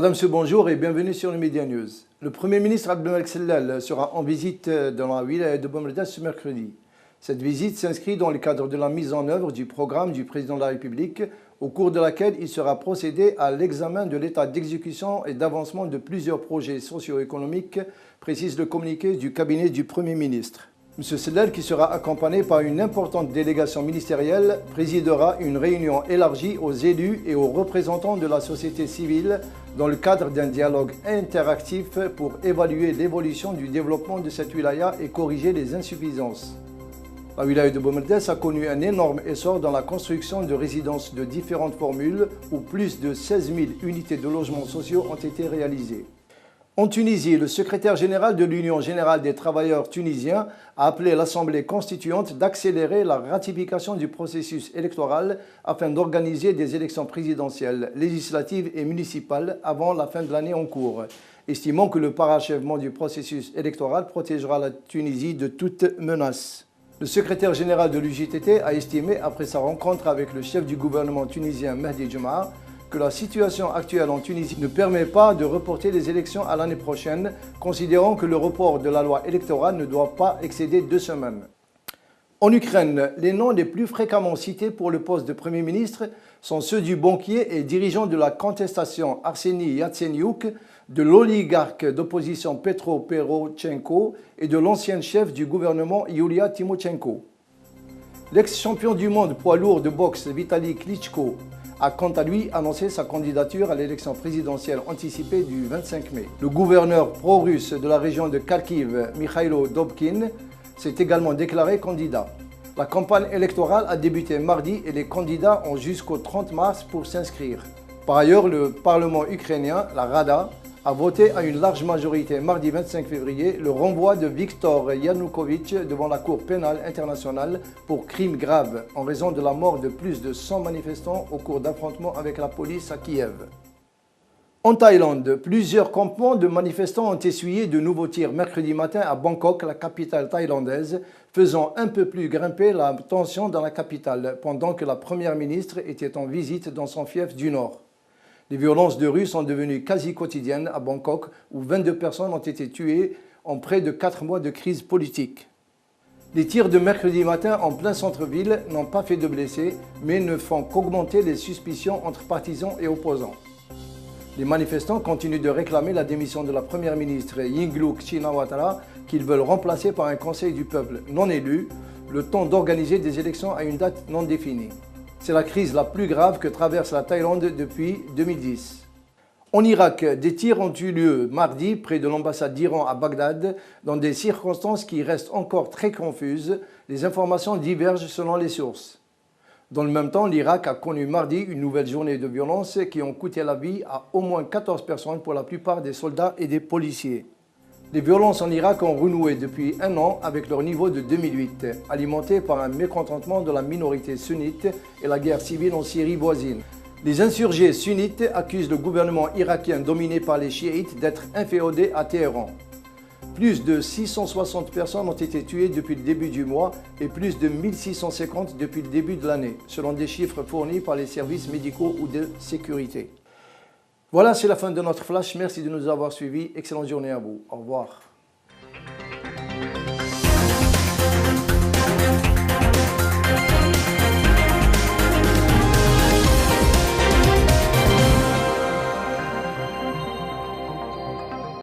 Madame, Monsieur, bonjour et bienvenue sur le Média News. Le Premier ministre Abdelmalek Sellal sera en visite dans la wilaya de Bou Merdès ce mercredi. Cette visite s'inscrit dans le cadre de la mise en œuvre du programme du Président de la République, au cours de laquelle il sera procédé à l'examen de l'état d'exécution et d'avancement de plusieurs projets socio-économiques, précise le communiqué du cabinet du Premier ministre. M. Sellal, qui sera accompagné par une importante délégation ministérielle, présidera une réunion élargie aux élus et aux représentants de la société civile dans le cadre d'un dialogue interactif pour évaluer l'évolution du développement de cette wilaya et corriger les insuffisances. La wilaya de Bou Merdès a connu un énorme essor dans la construction de résidences de différentes formules où plus de 16 000 unités de logements sociaux ont été réalisées. En Tunisie, le secrétaire général de l'Union générale des travailleurs tunisiens a appelé l'Assemblée constituante d'accélérer la ratification du processus électoral afin d'organiser des élections présidentielles, législatives et municipales avant la fin de l'année en cours, estimant que le parachèvement du processus électoral protégera la Tunisie de toute menace. Le secrétaire général de l'UJTT a estimé, après sa rencontre avec le chef du gouvernement tunisien Mehdi Djouma, que la situation actuelle en Tunisie ne permet pas de reporter les élections à l'année prochaine, considérant que le report de la loi électorale ne doit pas excéder 2 semaines. En Ukraine, les noms les plus fréquemment cités pour le poste de Premier ministre sont ceux du banquier et dirigeant de la contestation Arseny Yatsenyuk, de l'oligarque d'opposition Petro Porochenko et de l'ancienne chef du gouvernement Yulia Tymoshenko. L'ex-champion du monde poids lourd de boxe Vitali Klitschko a quant à lui annoncé sa candidature à l'élection présidentielle anticipée du 25 mai. Le gouverneur pro-russe de la région de Kharkiv, Mikhailo Dobkin, s'est également déclaré candidat. La campagne électorale a débuté mardi et les candidats ont jusqu'au 30 mars pour s'inscrire. Par ailleurs, le Parlement ukrainien, la Rada, a voté à une large majorité mardi 25 février le renvoi de Viktor Yanukovych devant la Cour pénale internationale pour crimes graves en raison de la mort de plus de 100 manifestants au cours d'affrontements avec la police à Kiev. En Thaïlande, plusieurs campements de manifestants ont essuyé de nouveaux tirs mercredi matin à Bangkok, la capitale thaïlandaise, faisant un peu plus grimper la tension dans la capitale pendant que la première ministre était en visite dans son fief du Nord. Les violences de rue sont devenues quasi quotidiennes à Bangkok, où 22 personnes ont été tuées en près de 4 mois de crise politique. Les tirs de mercredi matin en plein centre-ville n'ont pas fait de blessés, mais ne font qu'augmenter les suspicions entre partisans et opposants. Les manifestants continuent de réclamer la démission de la première ministre Yingluck Shinawatra, qu'ils veulent remplacer par un conseil du peuple non élu, le temps d'organiser des élections à une date non définie. C'est la crise la plus grave que traverse la Thaïlande depuis 2010. En Irak, des tirs ont eu lieu mardi près de l'ambassade d'Iran à Bagdad, dans des circonstances qui restent encore très confuses. Les informations divergent selon les sources. Dans le même temps, l'Irak a connu mardi une nouvelle journée de violence qui ont coûté la vie à au moins 14 personnes, pour la plupart des soldats et des policiers. Les violences en Irak ont renoué depuis 1 an avec leur niveau de 2008, alimenté par un mécontentement de la minorité sunnite et la guerre civile en Syrie voisine. Les insurgés sunnites accusent le gouvernement irakien dominé par les chiites d'être inféodé à Téhéran. Plus de 660 personnes ont été tuées depuis le début du mois et plus de 1650 depuis le début de l'année, selon des chiffres fournis par les services médicaux ou de sécurité. Voilà, c'est la fin de notre flash. Merci de nous avoir suivis. Excellente journée à vous. Au revoir.